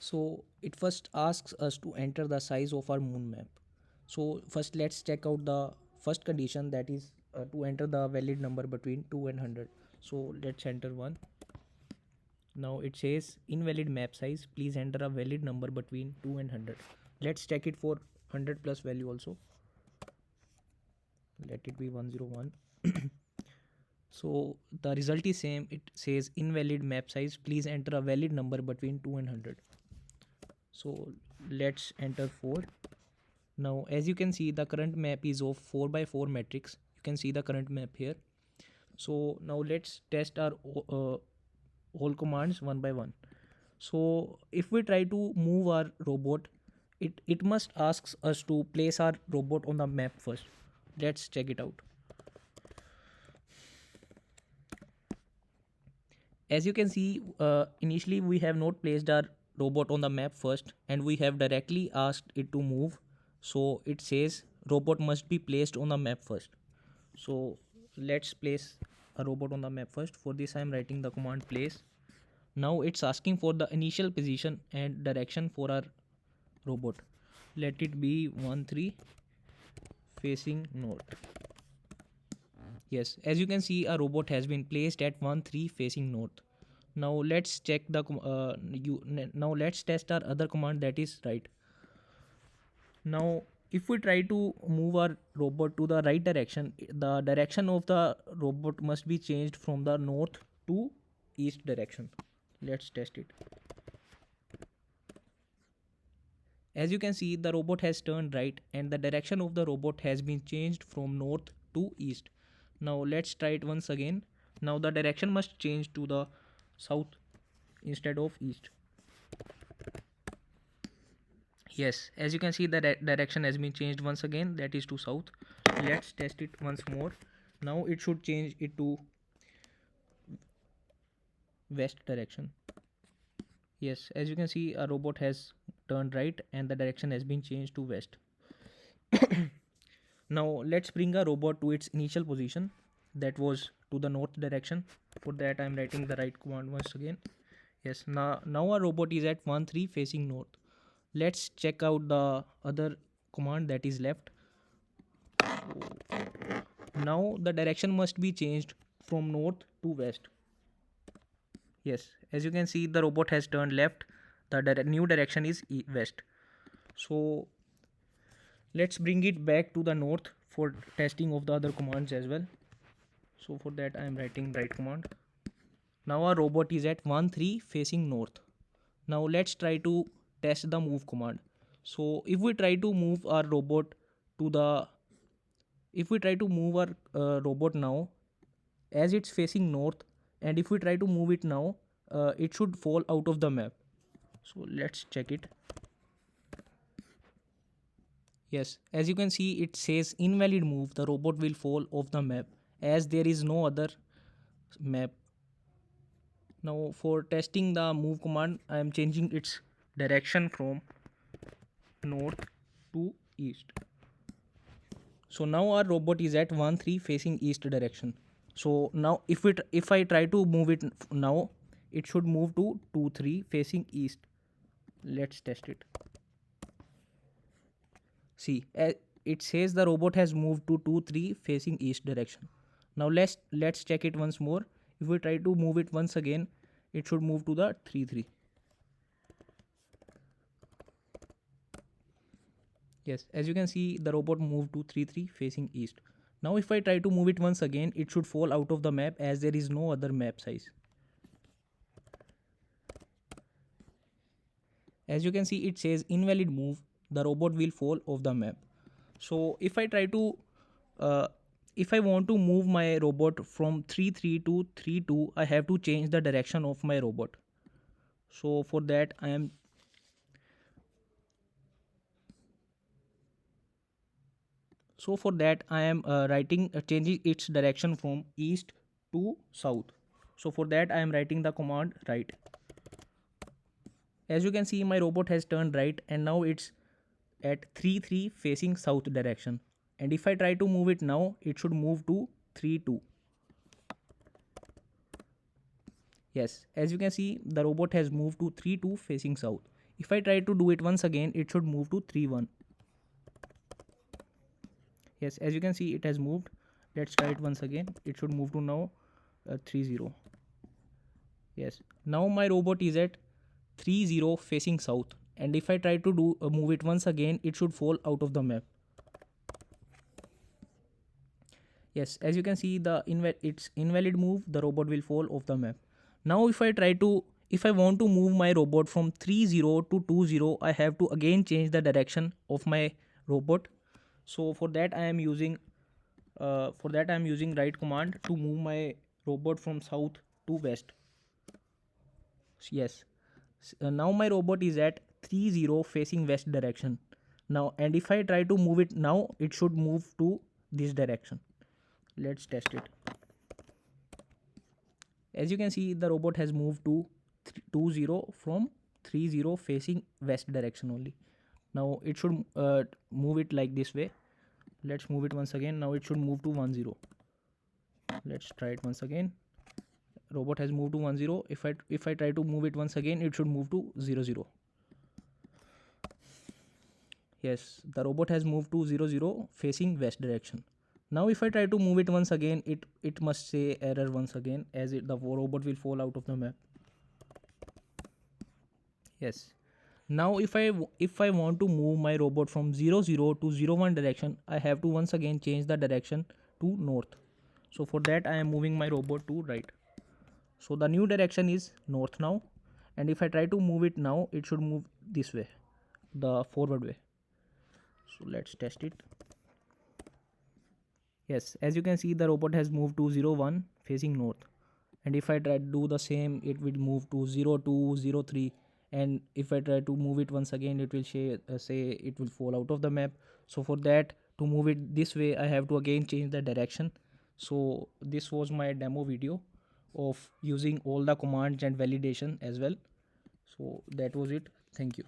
So it first asks us to enter the size of our moon map. So first let's check out the first condition, that is to enter the valid number between 2 and 100. So let's enter 1. Now it says invalid map size, please enter a valid number between 2 and 100. Let's check it for 100 plus value also. Let it be 101. So the result is same, it says invalid map size, please enter a valid number between 2 and 100. So let's enter 4. Now as you can see, the current map is of 4 by 4 matrix. You can see the current map here. So now let's test our all commands one by one. So if we try to move our robot, it must asks us to place our robot on the map first. Let's check it out. As you can see, initially we have not placed our robot on the map first, and we have directly asked it to move. So it says robot must be placed on the map first. So let's place a robot on the map first. For this I am writing the command place. Now it's asking for the initial position and direction for our robot. Let it be 1-3 facing north. Yes, as you can see, a robot has been placed at 1-3 facing north. Now let's check the now let's test our other command, that is right. Now if we try to move our robot to the right direction, the direction of the robot must be changed from the north to east direction. Let's test it. As you can see, the robot has turned right and the direction of the robot has been changed from north to east. Now let's try it once again. Now the direction must change to the south instead of east. Yes, as you can see, the direction has been changed once again, that is to south. Let's test it once more. Now it should change it to west direction. Yes, as you can see, a robot has turned right and the direction has been changed to west. Now let's bring a robot to its initial position, that was to the north direction. For that I am writing the right command once again. Yes, now our robot is at 1-3 facing north. Let's check out the other command, that is left. Now the direction must be changed from north to west. Yes, as you can see, the robot has turned left. The new direction is west. So let's bring it back to the north for testing of the other commands as well. So for that I am writing right command. Now our robot is at 1-3 facing north. Now let's try to test the move command. So if we try to move our robot to the robot now, as it's facing north, and if we try to move it now, it should fall out of the map. So let's check it. Yes, as you can see, it says invalid move, the robot will fall off the map as there is no other map. Now for testing the move command, I am changing its direction from north to east. So now our robot is at 1-3 facing east direction. So now if I try to move it now, it should move to 2-3 facing east. Let's test it. See, it says the robot has moved to 2-3 facing east direction. Now let's check it once more. If we try to move it once again, it should move to the 3-3. Yes, as you can see, the robot moved to 3-3 facing east. Now if I try to move it once again, it should fall out of the map as there is no other map size. As you can see, it says invalid move, the robot will fall off the map. So if I try to if I want to move my robot from 3-3 to 3-2, I have to change the direction of my robot. So for that I am writing changing its direction from east to south. So for that I am writing the command right. As you can see, my robot has turned right and now it's at 3-3 facing south direction. And if I try to move it now, it should move to 3-2. Yes, as you can see, the robot has moved to 3-2 facing south. If I try to do it once again, it should move to 3-1. Yes, as you can see, it has moved. Let's try it once again. It should move to now 3-0. Yes, now my robot is at 3-0 facing south, and if I try to do move it once again, it should fall out of the map. Yes, as you can see, it's invalid move. The robot will fall off the map. Now if I want to move my robot from 3-0 to 2-0, I have to again change the direction of my robot. So for that I am using right command to move my robot from south to west. Yes. Now my robot is at 3-0 facing west direction. Now, and if I try to move it now, it should move to this direction. Let's test it. As you can see, the robot has moved to 2-0 from 3-0 facing west direction only. Now it should move it like this way. Let's move it once again. Now it should move to 1-0. Let's try it once again. Robot has moved to 1-0. If I try to move it once again, it should move to 0-0. Yes, the robot has moved to 0-0 facing west direction. Now if I try to move it once again, it must say error once again, as the robot will fall out of the map. Yes. Now if I want to move my robot from 0-0 to 0-1 direction, I have to once again change the direction to north. So for that I am moving my robot to right. So the new direction is north now, and if I try to move it now, it should move this way, the forward way. So let's test it. Yes, as you can see, the robot has moved to 0-1 facing north, and if I try to do the same, it will move to 0-2, 0-3, and if I try to move it once again, it will say it will fall out of the map. So for that, to move it this way, I have to again change the direction. So this was my demo video of using all the commands and validation as well. So that was it. Thank you.